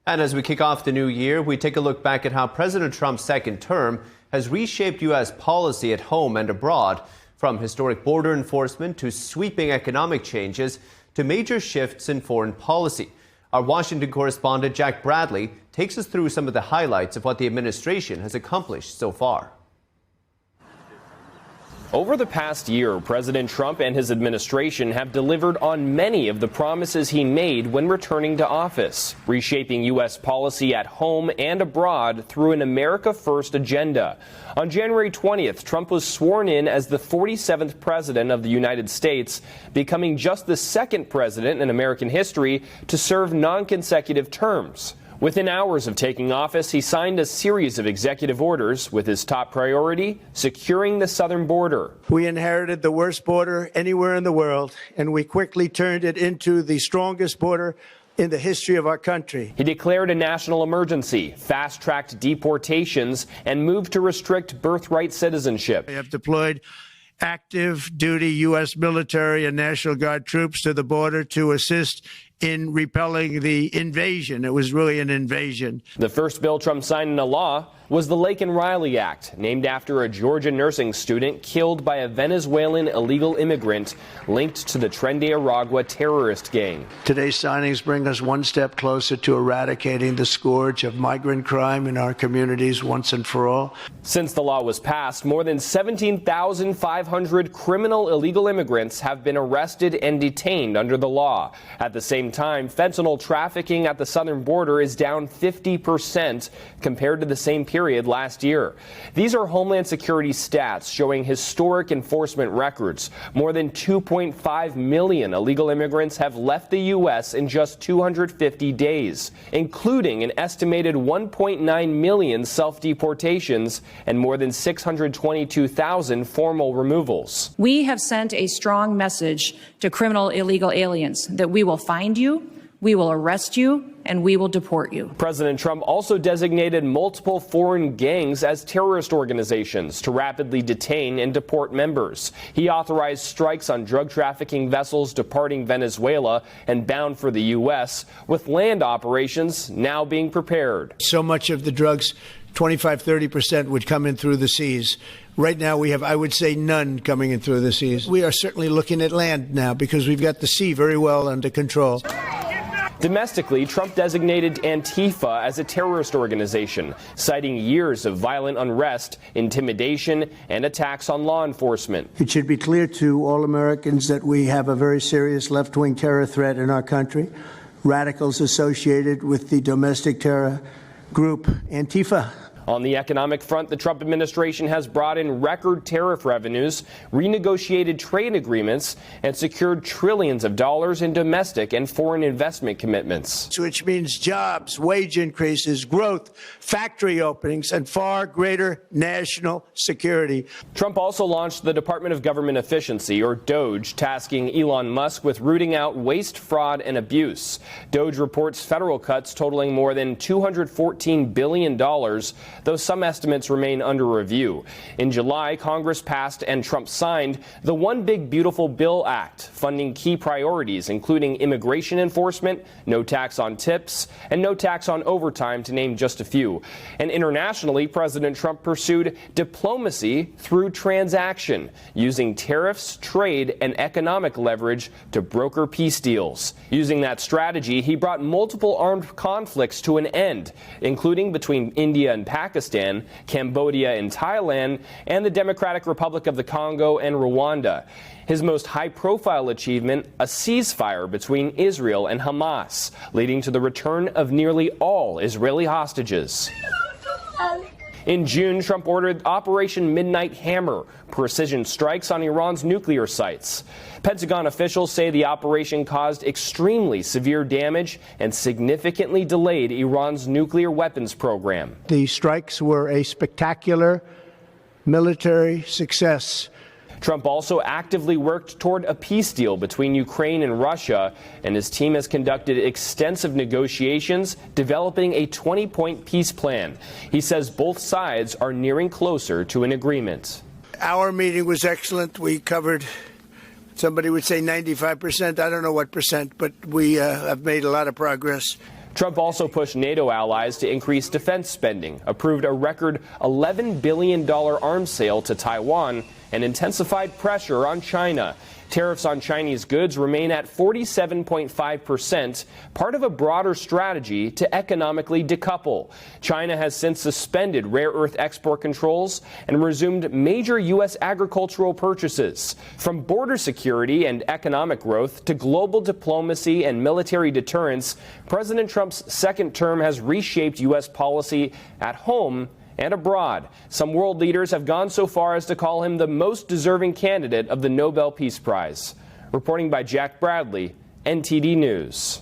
And as we kick off the new year, we take a look back at how President Trump's second term has reshaped U.S. policy at home and abroad, from historic border enforcement to sweeping economic changes to major shifts in foreign policy. Our Washington correspondent Jack Bradley takes us through some of the highlights of what the administration has accomplished so far. Over the past year, President Trump and his administration have delivered on many of the promises he made when returning to office, reshaping U.S. policy at home and abroad through an America First agenda. On January 20th, Trump was sworn in as the 47th president of the United States, becoming just the second president in American history to serve non-consecutive terms. Within hours of taking office, he signed a series of executive orders with his top priority, securing the southern border. We inherited the worst border anywhere in the world, and we quickly turned it into the strongest border in the history of our country. He declared a national emergency, fast-tracked deportations, and moved to restrict birthright citizenship. We have deployed active duty U.S. military and National Guard troops to the border to assist in repelling the invasion. It was really an invasion. The first bill Trump signed into law was the Laken Riley Act, named after a Georgia nursing student killed by a Venezuelan illegal immigrant linked to the Tren de Aragua terrorist gang. Today's signings bring us one step closer to eradicating the scourge of migrant crime in our communities once and for all. Since the law was passed, more than 17,500 criminal illegal immigrants have been arrested and detained under the law. At the same time, fentanyl trafficking at the southern border is down 50% compared to the same period last year. These are Homeland Security stats showing historic enforcement records. More than 2.5 million illegal immigrants have left the U.S. in just 250 days, including an estimated 1.9 million self-deportations and more than 622,000 formal removals. We have sent a strong message to criminal illegal aliens that we will find you, we will arrest you, and we will deport you. President Trump also designated multiple foreign gangs as terrorist organizations to rapidly detain and deport members. He authorized strikes on drug trafficking vessels departing Venezuela and bound for the U.S., with land operations now being prepared. So much of the drugs, 25–30%, would come in through the seas. Right now we have, I would say, none coming in through the seas. We are certainly looking at land now because we've got the sea very well under control. Domestically, Trump designated Antifa as a terrorist organization, citing years of violent unrest, intimidation, and attacks on law enforcement. It should be clear to all Americans that we have a very serious left-wing terror threat in our country. Radicals associated with the domestic terror group Antifa. On the economic front, the Trump administration has brought in record tariff revenues, renegotiated trade agreements, and secured trillions of dollars in domestic and foreign investment commitments. Which means jobs, wage increases, growth, factory openings, and far greater national security. Trump also launched the Department of Government Efficiency, or DOGE, tasking Elon Musk with rooting out waste, fraud, and abuse. DOGE reports federal cuts totaling more than $214 billion, though some estimates remain under review. In July, Congress passed and Trump signed the One Big Beautiful Bill Act, funding key priorities including immigration enforcement, no tax on tips, and no tax on overtime, to name just a few. And internationally, President Trump pursued diplomacy through transaction, using tariffs, trade, and economic leverage to broker peace deals. Using that strategy, he brought multiple armed conflicts to an end, including between India and Pakistan, Cambodia and Thailand, and the Democratic Republic of the Congo and Rwanda. His most high-profile achievement, a ceasefire between Israel and Hamas, leading to the return of nearly all Israeli hostages. In June, Trump ordered Operation Midnight Hammer, precision strikes on Iran's nuclear sites. Pentagon officials say the operation caused extremely severe damage and significantly delayed Iran's nuclear weapons program. The strikes were a spectacular military success. Trump also actively worked toward a peace deal between Ukraine and Russia, and his team has conducted extensive negotiations, developing a 20-point peace plan. He says both sides are nearing closer to an agreement. Our meeting was excellent. We covered, somebody would say 95%. I don't know what percent, but we have made a lot of progress. Trump also pushed NATO allies to increase defense spending, approved a record $11 billion arms sale to Taiwan, and intensified pressure on China. Tariffs on Chinese goods remain at 47.5%, part of a broader strategy to economically decouple. China has since suspended rare earth export controls and resumed major U.S. agricultural purchases. From border security and economic growth to global diplomacy and military deterrence, President Trump's second term has reshaped U.S. policy at home and abroad. Some world leaders have gone so far as to call him the most deserving candidate of the Nobel Peace Prize. Reporting by Jack Bradley, NTD News.